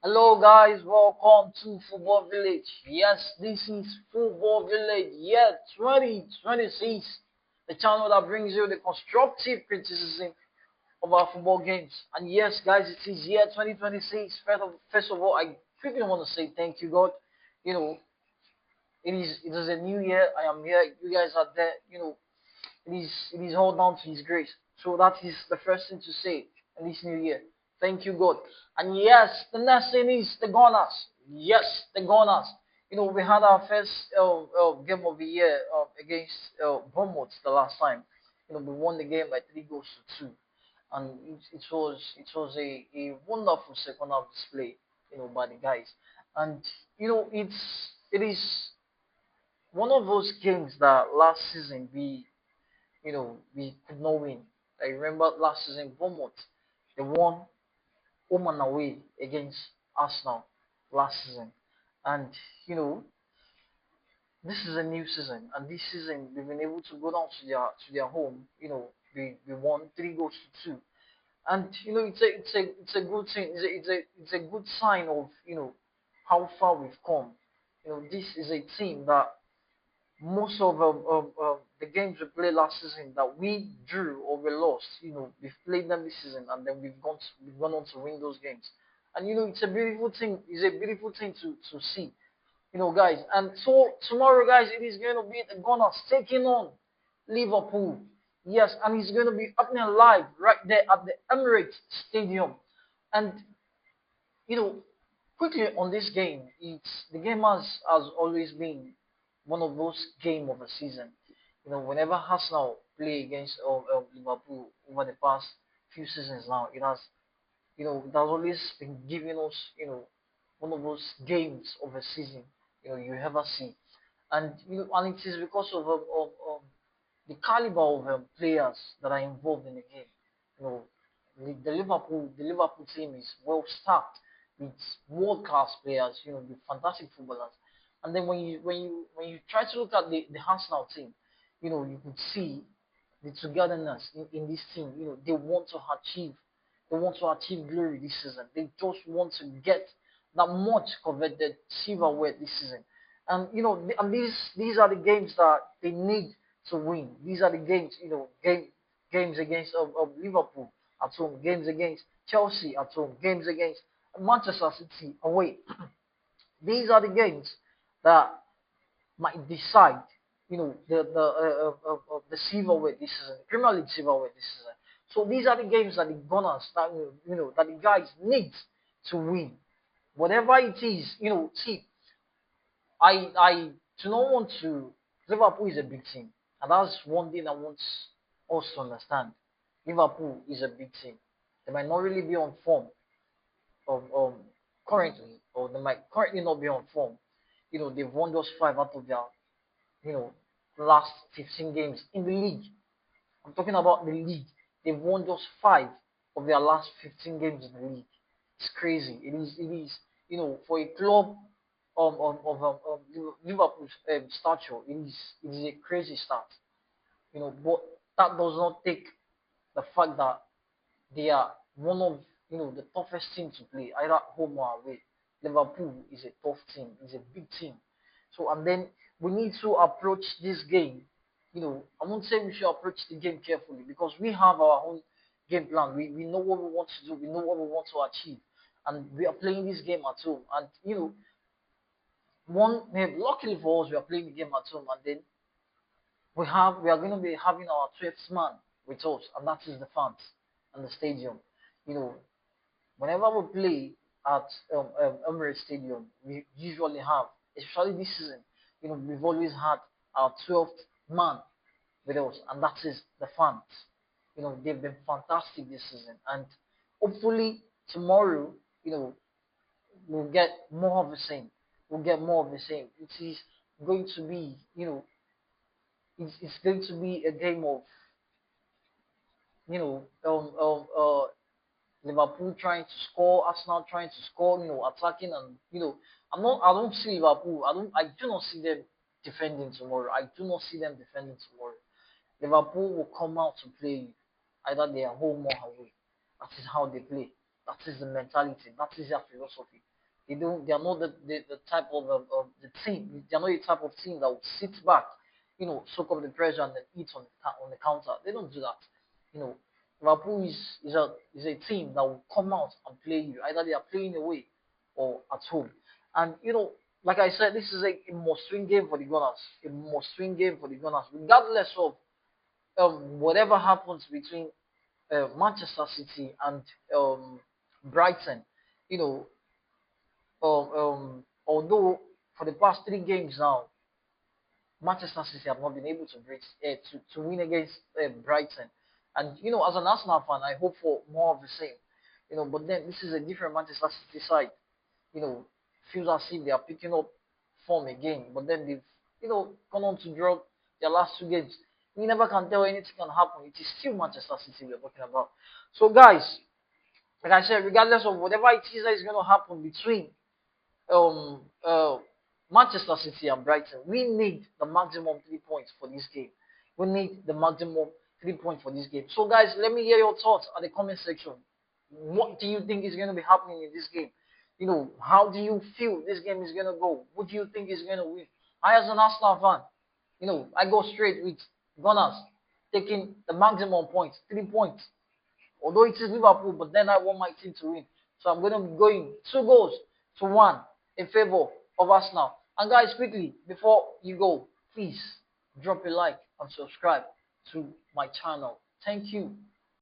Hello guys, welcome to Football Village. Yes, this is Football Village. Yeah, 2026, the channel that brings you the constructive criticism of our football games. And yes, guys, it is year 2026. First of all, I quickly want to say thank you, God. You know, it is a new year. I am here. You guys are there. It is all down to His grace. So that is the first thing to say in this new year. Thank you, God. And yes, the next thing is the Gunners. Yes, the Gunners. We had our first game of the year against Bournemouth the last time. We won the game by 3 goals to 2, and it was a wonderful second half display, by the guys. And it is one of those games that last season we could not win. I remember last season, Bournemouth, they won home and away against Arsenal last season. And, you know, this is a new season. And this season, we've been able to go down to their home. We won 3 goals to 2. And, it's a good thing. It's a good sign of, how far we've come. This is a team that most of the games we played last season that we drew or we lost, we've played them this season, and then we've gone on to win those games. And it's a beautiful thing. It's a beautiful thing to see, guys. And so tomorrow, guys, it is going to be the Gunners taking on Liverpool. Yes, and it's going to be happening live right there at the Emirates Stadium. And you know, quickly on this game, the game has always been one of those game of the season. Whenever Arsenal play against Liverpool over the past few seasons now, it has always been giving us, one of those games of a season, you ever see. And and it is because of the caliber of players that are involved in the game. You know, the Liverpool team is well stacked with world class players. With fantastic footballers. And then when you try to look at the Arsenal team, you could see the togetherness in this team. They want to achieve glory this season. They just want to get that much coveted silverware this season. And and these are the games that they need to win. These are the games, games against of Liverpool at home, games against Chelsea at home, games against Manchester City away. These are the games that might decide, the silverware this season, Premier League silverware this season. So these are the games that the Gunners that that the guys need to win, whatever it is. See, I do not want to. Liverpool is a big team, and that's one thing I want us to understand. Liverpool is a big team. They might not really be on form of currently, or they might currently not be on form. They've won just 5 out of their you know last 15 games in the league. I'm talking about the league. They've won just 5 of their last 15 games in the league. It's crazy. It is. It is. For a club of Liverpool's stature, it is a crazy start. But that does not take the fact that they are one of the toughest teams to play, either home or away. Liverpool is a tough team. It's a big team. So and then we need to approach this game. I won't say we should approach the game carefully because we have our own game plan. We know what we want to do. We know what we want to achieve, and we are playing this game at home. And luckily for us, we are playing the game at home, and then we are going to be having our 12th man with us, and that is the fans and the stadium. You know, Whenever we play at Emirates Stadium, we usually have, especially this season, we've always had our 12th man with us, and that is the fans. They've been fantastic this season, and hopefully tomorrow, you know, we'll get more of the same. We'll get more of the same. It is going to be, it's going to be a game of, you know, um, um, uh, Liverpool trying to score, Arsenal trying to score, attacking, and I don't see Liverpool. I do not see them defending tomorrow. I do not see them defending tomorrow. Liverpool will come out to play you, either they are home or away. That is how they play. That is the mentality. That is their philosophy. They don't. They are not the type of the team. They are not the type of team that will sit back, soak up the pressure and then eat on the counter. They don't do that. You know, Liverpool is a team that will come out and play you. Either they are playing away or at home. And like I said, this is a must-win game for the Gunners. A must-win game for the Gunners, regardless of whatever happens between Manchester City and Brighton. You know, although for the past 3 games now, Manchester City have not been able to to win against Brighton. And as an Arsenal fan, I hope for more of the same. But then this is a different Manchester City side. Feels as if they are picking up form again. But then they've gone on to draw their last 2 games. We never can tell anything can happen. It is still Manchester City we're talking about. So guys, like I said, regardless of whatever it is that is going to happen between um uh Manchester City and Brighton, we need the maximum 3 points for this game. We need the maximum 3 points for this game. So guys, let me hear your thoughts at the comment section. What do you think is going to be happening in this game? How do you feel this game is going to go? What do you think is going to win? I, as an Arsenal fan, I go straight with Gunners taking the maximum points, 3 points. Although it is Liverpool, but then I want my team to win. So I'm going to be going 2 goals to 1 in favor of Arsenal. And guys, quickly, before you go, please drop a like and subscribe to my channel. Thank you.